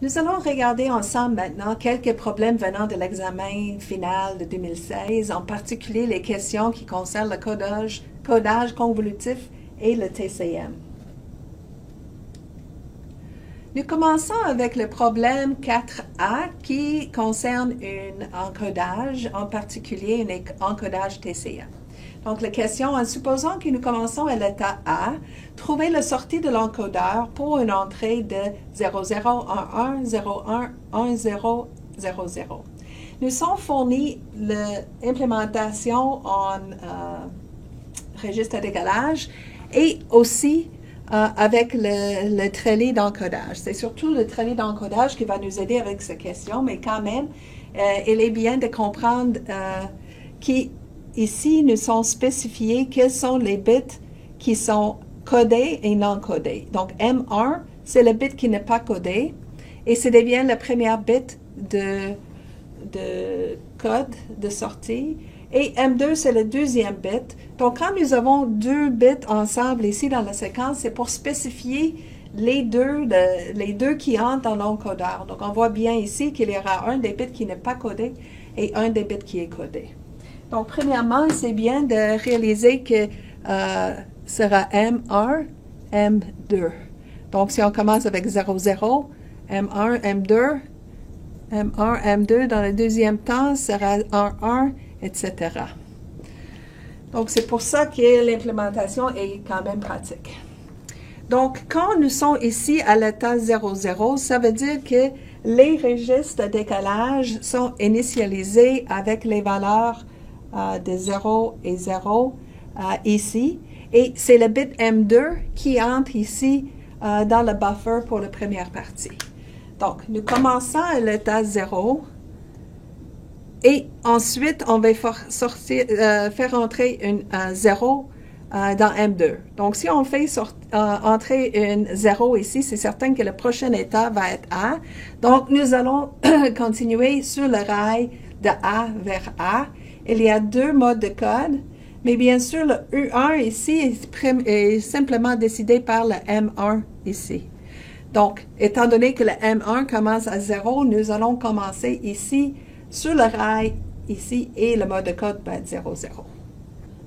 Nous allons regarder ensemble maintenant quelques problèmes venant de l'examen final de 2016, en particulier les questions qui concernent le codage convolutif et le TCM. Nous commençons avec le problème 4A qui concerne un encodage, en particulier un encodage TCM. Donc, la question, en supposant que nous commençons à l'état A, trouvez la sortie de l'encodeur pour une entrée de 0011 01 1000. Nous sommes fournis l'implémentation en registre de décalage et aussi avec le trailer d'encodage. C'est surtout le trailer d'encodage qui va nous aider avec cette question, mais quand même, il est bien de comprendre qu'ici, nous sommes spécifiés quels sont les bits qui sont codés et non codés. Donc, M1, c'est le bit qui n'est pas codé et c'est devient le premier bit de code de sortie. Et M2, c'est le deuxième bit. Donc, quand nous avons deux bits ensemble ici dans la séquence, c'est pour spécifier les deux qui entrent dans l'encodeur. Donc, on voit bien ici qu'il y aura un des bits qui n'est pas codé et un des bits qui est codé. Donc, premièrement, c'est bien de réaliser que sera M1, M2. Donc, si on commence avec 00, M1, M2, M1, M2, dans le deuxième temps, sera 1, etc. Donc, c'est pour ça que l'implémentation est quand même pratique. Donc, quand nous sommes ici à l'état 00, ça veut dire que les registres de décalage sont initialisés avec les valeurs de 0 et 0 ici. Et c'est le bit M2 qui entre ici dans le buffer pour la première partie. Donc, nous commençons à l'état 0. Et ensuite, on va faire entrer une 0 dans M2. Donc, si on fait entrer une 0 ici, c'est certain que le prochain état va être A. Donc, nous allons continuer sur le rail de A vers A. Il y a deux modes de code, mais bien sûr, le U1 ici est simplement décidé par le M1 ici. Donc, étant donné que le M1 commence à 0, nous allons commencer ici sur le rail ici et le mode de code va être 0, 0.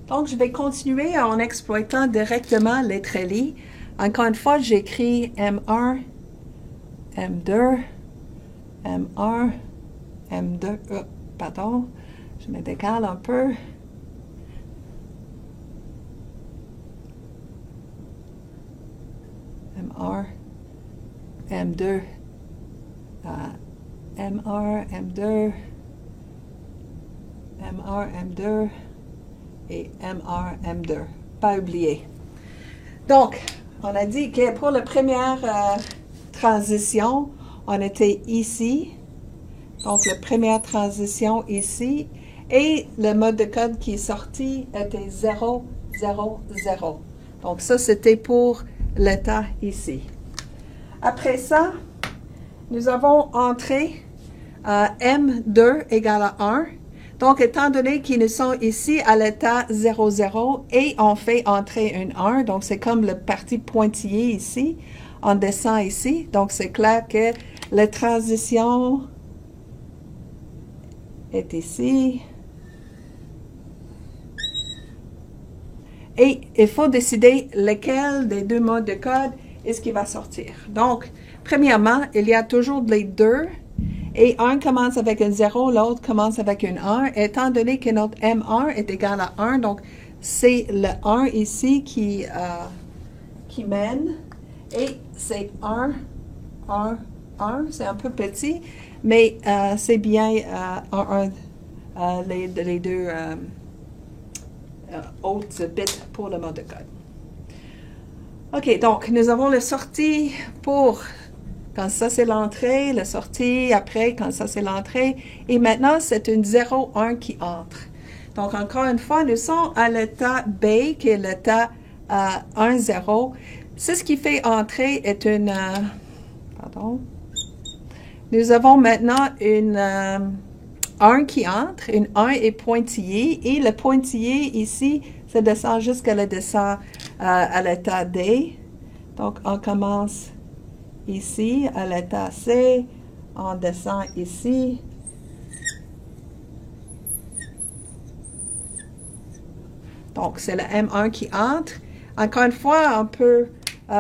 Donc, je vais continuer en exploitant directement les trailis. Encore une fois, j'écris M1, M2, M1, M2, pardon, je me décale un peu. M1, M2, M1, M2, M1, M2 et M1, M2. Pas oublier. Donc, on a dit que pour la première transition, on était ici. Donc, la première transition ici. Et le mode de code qui est sorti était 0, 0, 0. Donc, ça, c'était pour l'état ici. Après ça, nous avons entré M2 égale à 1. Donc, étant donné qu'ils nous sont ici à l'état 0, 0 et on fait entrer une 1, donc c'est comme le parti pointillé ici, on descend ici. Donc, c'est clair que la transition est ici. Et il faut décider lequel des deux modes de code est-ce qui va sortir. Donc, premièrement, il y a toujours les deux. Et un commence avec un 0, l'autre commence avec un 1. Étant donné que notre M1 est égal à 1, donc c'est le 1 ici qui mène. Et c'est 1, 1, 1. C'est un peu petit, mais c'est bien 1, 1, les deux autres bits pour le mode de code. OK, donc nous avons la sortie pour quand ça c'est l'entrée, la sortie après quand ça c'est l'entrée. Et maintenant, c'est une 0, 1 qui entre. Donc, encore une fois, nous sommes à l'état B, qui est l'état 1, 0. C'est ce qui fait entrer est une... pardon. Nous avons maintenant une 1 qui entre. Une 1 est pointillée. Et le pointillé ici, ça descend jusqu'à la descente à l'état D. Donc, on commence ici à l'état C, on descend ici. Donc, c'est le M1 qui entre. Encore une fois, on peut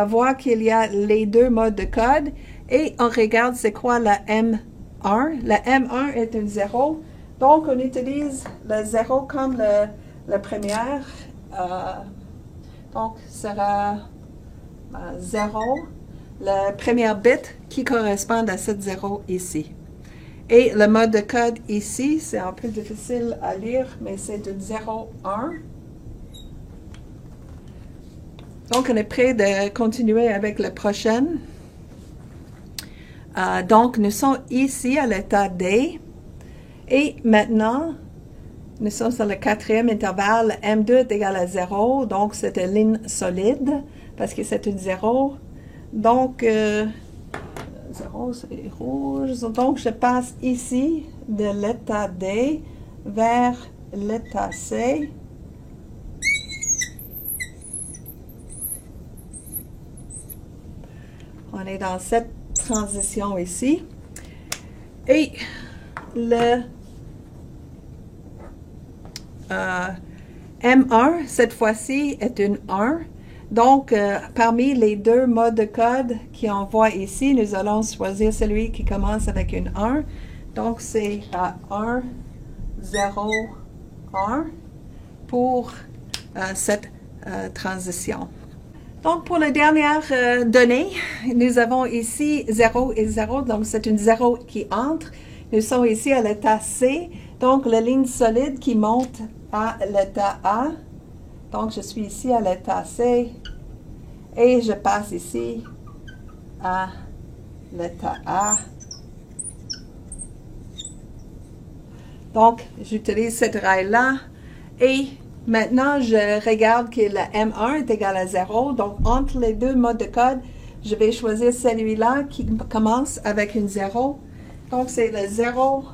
voir qu'il y a les deux modes de code et on regarde c'est quoi la M1. La M1 est un 0. Donc, on utilise le 0 comme la première. Donc, sera 0, le premier bit qui correspond à cette 0 ici. Et le mode de code ici, c'est un peu difficile à lire, mais c'est de 0, 1. Donc, on est prêt de continuer avec la prochaine. Donc, nous sommes ici à l'état D. Et maintenant, nous sommes sur le quatrième intervalle. M2 est égal à 0. Donc, c'est une ligne solide parce que c'est une 0. Donc, 0, c'est rouge. Donc, je passe ici de l'état D vers l'état C. On est dans cette transition ici. Et le M1, cette fois-ci, est une 1. Donc, parmi les deux modes de code qu'on voit ici, nous allons choisir celui qui commence avec une 1. Donc, c'est 1, 0, 1 pour cette transition. Donc, pour la dernière donnée, nous avons ici 0 et 0. Donc, c'est une 0 qui entre. Nous sommes ici à l'état C. Donc, la ligne solide qui monte à l'état A. Donc, je suis ici à l'état C. Et je passe ici à l'état A. Donc, j'utilise cette rail-là. Et maintenant, je regarde que le M1 est égal à 0. Donc, entre les deux modes de code, je vais choisir celui-là qui commence avec une 0. Donc, c'est le 0,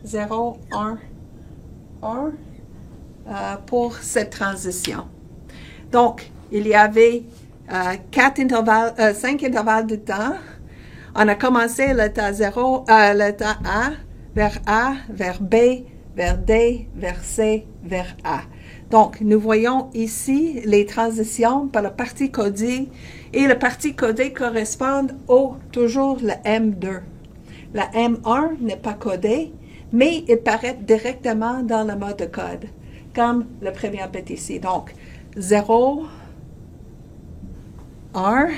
0, 1, 1 pour cette transition. Donc, il y avait 5 intervalles de temps. On a commencé l'état 0, l'état A, vers B, vers D, vers C, vers A. Donc, nous voyons ici les transitions par la partie codée et la partie codée correspond toujours le M2. La M1 n'est pas codée, mais il paraît directement dans le mode de code, comme le premier bit ici. Donc, 0, 1,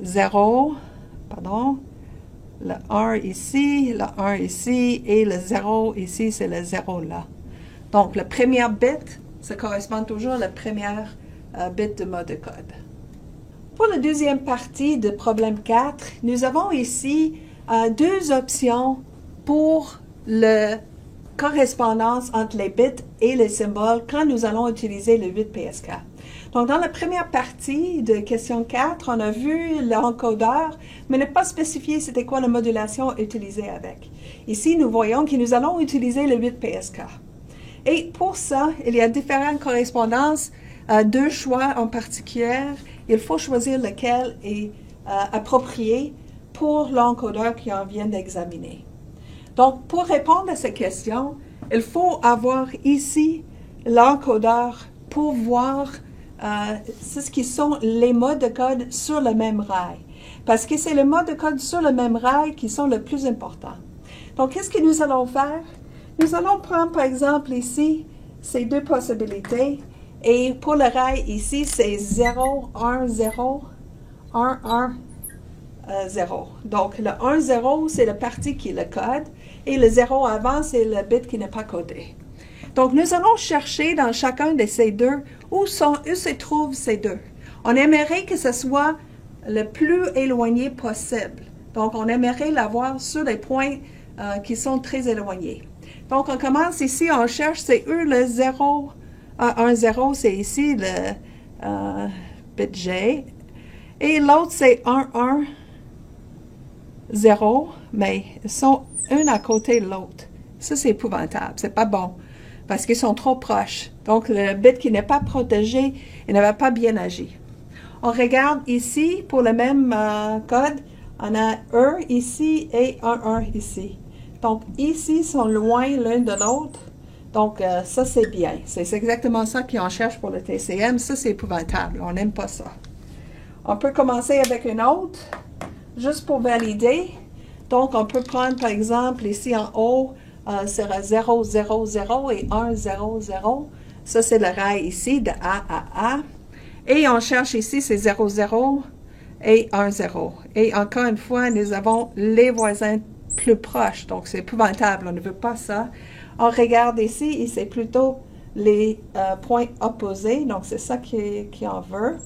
0, pardon, le 1 ici, le 1 ici, et le 0 ici, c'est le 0 là. Donc, le premier bit, ça correspond toujours au premier bit de mode de code. Pour la deuxième partie de problème 4, nous avons ici deux options pour la correspondance entre les bits et les symboles quand nous allons utiliser le 8PSK. Donc, dans la première partie de question 4, on a vu l'encodeur, mais n'a pas spécifié c'était quoi la modulation utilisée avec. Ici, nous voyons que nous allons utiliser le 8PSK. Et pour ça, il y a différentes correspondances, deux choix en particulier. Il faut choisir lequel est approprié pour l'encodeur qu'on vient d'examiner. Donc, pour répondre à cette question, il faut avoir ici l'encodeur pour voir ce qui sont les modes de code sur le même rail. Parce que c'est les modes de code sur le même rail qui sont le plus importants. Donc, qu'est-ce que nous allons faire? Nous allons prendre, par exemple, ici, ces deux possibilités. Et pour le rail ici, c'est 0, 1, 0, 1, 1, 0. Donc, le 1, 0, c'est la partie qui est le code. Et le 0 avant, c'est le bit qui n'est pas codé. Donc, nous allons chercher dans chacun de ces deux où se trouvent ces deux. On aimerait que ce soit le plus éloigné possible. Donc, on aimerait l'avoir sur les points qui sont très éloignés. Donc, on commence ici, on cherche, c'est eux le 0, 1, 0, c'est ici le bit J. Et l'autre, c'est 1, 1, 0, mais ils sont un à côté de l'autre. Ça, c'est épouvantable, c'est pas bon, parce qu'ils sont trop proches. Donc, le bit qui n'est pas protégé, il ne va pas bien agir. On regarde ici, pour le même code, on a E ici et 1 ici. Donc, ici sont loin l'un de l'autre. Donc, ça, c'est bien. C'est exactement ça qu'on cherche pour le TCM. Ça, c'est épouvantable. On n'aime pas ça. On peut commencer avec une autre, juste pour valider. Donc, on peut prendre, par exemple, ici en haut, sera 0, 0, 0 et 1, 0, 0. Ça, c'est le rail ici, de A à A. Et on cherche ici, c'est 0, 0 et 1, 0. Et encore une fois, nous avons les voisins plus proches. Donc, c'est épouvantable. On ne veut pas ça. On regarde ici, et c'est plutôt les points opposés. Donc, c'est ça qu'on veut.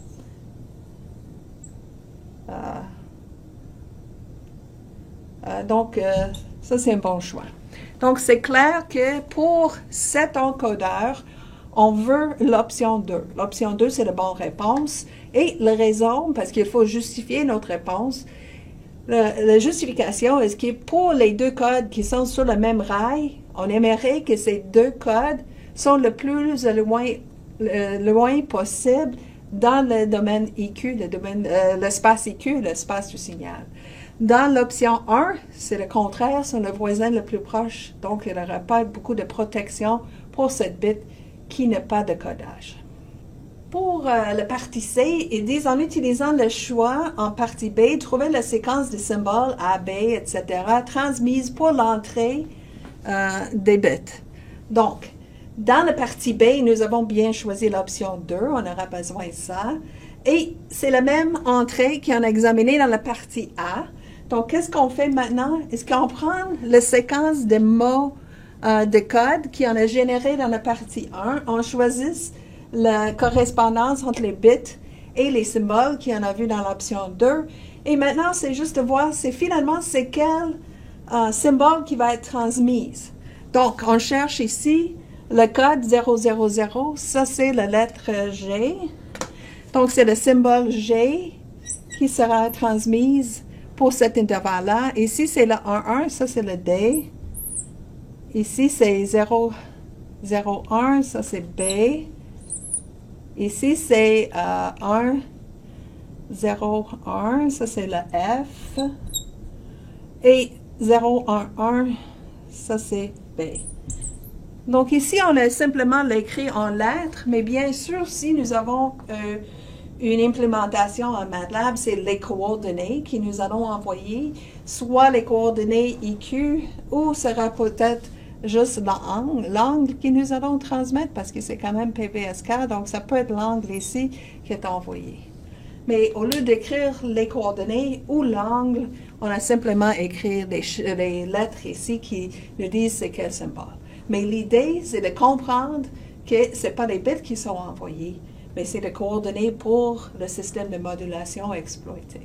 Donc, ça, c'est un bon choix. Donc, c'est clair que pour cet encodeur, on veut l'option 2. L'option 2, c'est la bonne réponse. Et la raison, parce qu'il faut justifier notre réponse, la justification est que pour les deux codes qui sont sur le même rail, on aimerait que ces deux codes sont le plus loin possible dans le domaine IQ, l'espace IQ, l'espace du signal. Dans l'option 1, c'est le contraire, c'est le voisin le plus proche. Donc, il n'y aura pas beaucoup de protection pour cette bit qui n'a pas de codage. Pour la partie C, ils disent en utilisant le choix en partie B, trouver la séquence des symboles A, B, etc., transmise pour l'entrée des bits. Donc, dans la partie B, nous avons bien choisi l'option 2, on aura besoin de ça. Et c'est la même entrée qu'on a examinée dans la partie A. Donc, qu'est-ce qu'on fait maintenant? Est-ce qu'on prend la séquence de mots de code qu'on a généré dans la partie 1, on choisit la correspondance entre les bits et les symboles qu'on a vu dans l'option 2. Et maintenant, c'est juste de voir finalement c'est quel symbole qui va être transmis. Donc, on cherche ici le code 000, ça c'est la lettre G. Donc, c'est le symbole G qui sera transmise pour cet intervalle-là. Ici, c'est le 1, ça c'est le D. Ici, c'est 0, 0, 1, ça c'est B. Ici, c'est 1, 0, 1, ça c'est le F. Et 0, 1, 1, ça c'est B. Donc ici, on a simplement l'écrit en lettres, mais bien sûr, si nous avons une implémentation en MATLAB, c'est les coordonnées que nous allons envoyer, soit les coordonnées IQ, ou sera peut-être juste l'angle que nous allons transmettre, parce que c'est quand même PVSK, donc ça peut être l'angle ici qui est envoyé. Mais au lieu d'écrire les coordonnées ou l'angle, on a simplement écrit les lettres ici qui nous disent c'est quel symbole. Mais l'idée, c'est de comprendre que ce n'est pas les bits qui sont envoyés, mais c'est les coordonnées pour le système de modulation exploité.